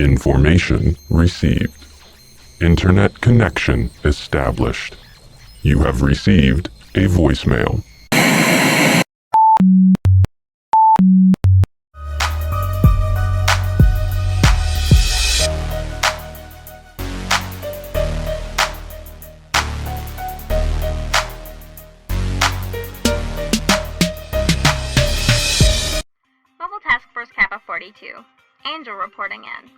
Information received. Internet connection established. You have received a voicemail. Mobile Task Force Kappa 42. Angel reporting in.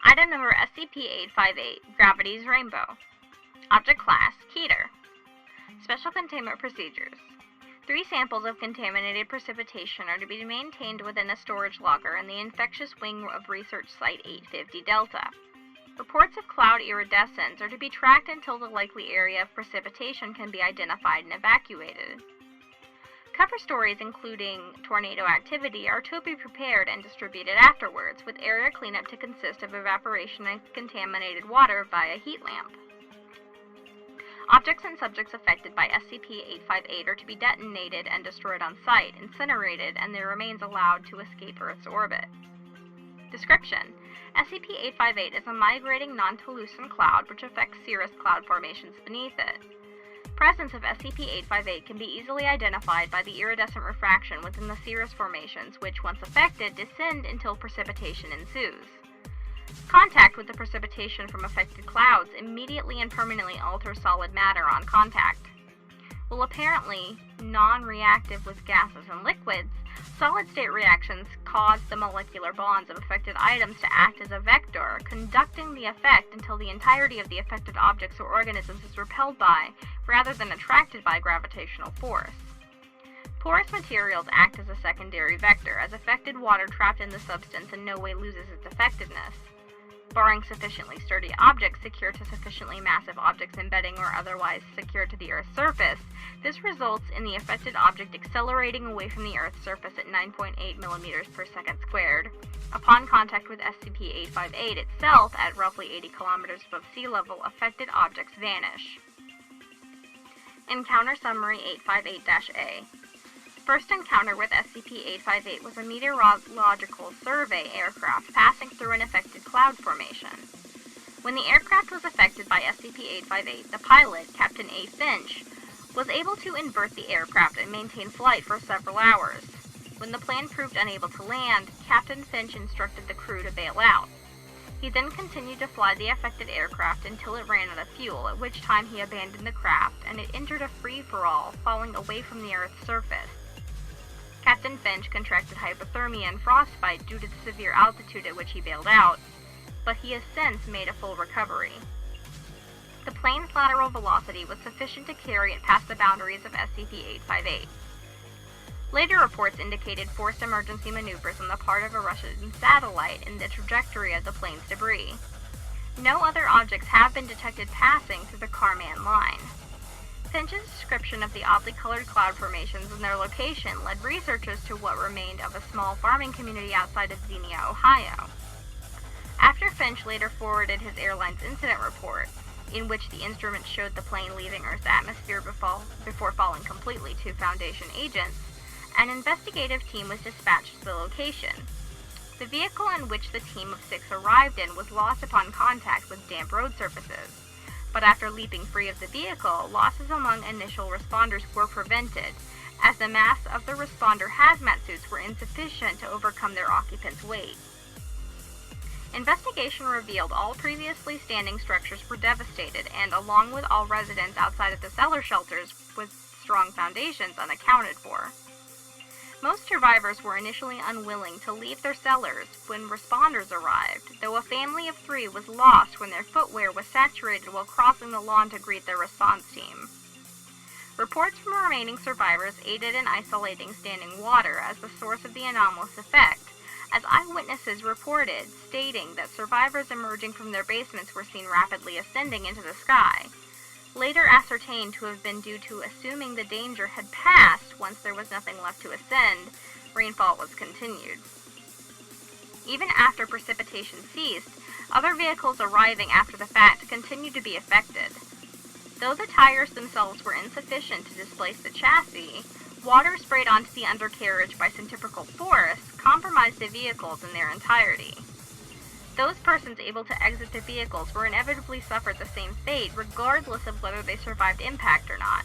Item number SCP-858, Gravity's Rainbow. Object Class, Keter. Special Containment Procedures. 3 samples of contaminated precipitation are to be maintained within a storage locker in the infectious wing of Research Site 850 Delta. Reports of cloud iridescence are to be tracked until the likely area of precipitation can be identified and evacuated. Cover stories including tornado activity are to be prepared and distributed afterwards, with area cleanup to consist of evaporation and contaminated water via heat lamp. Objects and subjects affected by SCP-858 are to be detonated and destroyed on site, incinerated, and their remains allowed to escape Earth's orbit. Description: SCP-858 is a migrating non-Tolusan cloud which affects cirrus cloud formations beneath it. Presence of SCP-858 can be easily identified by the iridescent refraction within the cirrus formations, which, once affected, descend until precipitation ensues. Contact with the precipitation from affected clouds immediately and permanently alters solid matter on contact. While apparently non-reactive with gases and liquids, solid-state reactions cause the molecular bonds of affected items to act as a vector, conducting the effect until the entirety of the affected objects or organisms is repelled by, rather than attracted by, gravitational force. Porous materials act as a secondary vector, as affected water trapped in the substance in no way loses its effectiveness. Barring sufficiently sturdy objects secured to sufficiently massive objects embedding or otherwise secured to the Earth's surface, this results in the affected object accelerating away from the Earth's surface at 9.8 millimeters per second squared. Upon contact with SCP-858 itself at roughly 80 kilometers above sea level, affected objects vanish. Encounter Summary 858-A. First encounter with SCP-858 was a meteorological survey aircraft passing through an affected cloud formation. When the aircraft was affected by SCP-858, the pilot, Captain A. Finch, was able to invert the aircraft and maintain flight for several hours. When the plane proved unable to land, Captain Finch instructed the crew to bail out. He then continued to fly the affected aircraft until it ran out of fuel, at which time he abandoned the craft, and it entered a free-for-all, falling away from the Earth's surface. Captain Finch contracted hypothermia and frostbite due to the severe altitude at which he bailed out, but he has since made a full recovery. The plane's lateral velocity was sufficient to carry it past the boundaries of SCP-858. Later reports indicated forced emergency maneuvers on the part of a Russian satellite in the trajectory of the plane's debris. No other objects have been detected passing through the Kármán line. Finch's description of the oddly colored cloud formations and their location led researchers to what remained of a small farming community outside of Xenia, Ohio. After Finch later forwarded his airline's incident report, in which the instruments showed the plane leaving Earth's atmosphere before falling completely to Foundation agents, an investigative team was dispatched to the location. The vehicle in which the team of 6 arrived in was lost upon contact with damp road surfaces. But after leaping free of the vehicle, losses among initial responders were prevented, as the mass of the responder hazmat suits were insufficient to overcome their occupants' weight. Investigation revealed all previously standing structures were devastated, and along with all residents outside of the cellar shelters with strong foundations unaccounted for. Most survivors were initially unwilling to leave their cellars when responders arrived, though a family of 3 was lost when their footwear was saturated while crossing the lawn to greet their response team. Reports from remaining survivors aided in isolating standing water as the source of the anomalous effect, as eyewitnesses reported, stating that survivors emerging from their basements were seen rapidly ascending into the sky, later ascertained to have been due to assuming the danger had passed. Once there was nothing left to ascend, rainfall was continued. Even after precipitation ceased, other vehicles arriving after the fact continued to be affected. Though the tires themselves were insufficient to displace the chassis, water sprayed onto the undercarriage by centrifugal force compromised the vehicles in their entirety. Those persons able to exit the vehicles were inevitably suffered the same fate, regardless of whether they survived impact or not,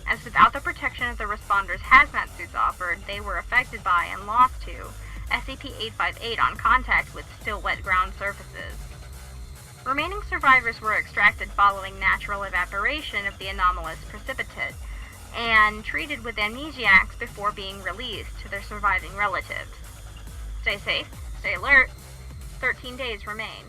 as without the protection of the responders' hazmat suits offered, they were affected by and lost to SCP-858 on contact with still wet ground surfaces. Remaining survivors were extracted following natural evaporation of the anomalous precipitate, and treated with amnesiacs before being released to their surviving relatives. Stay safe, stay alert. 13 days remain.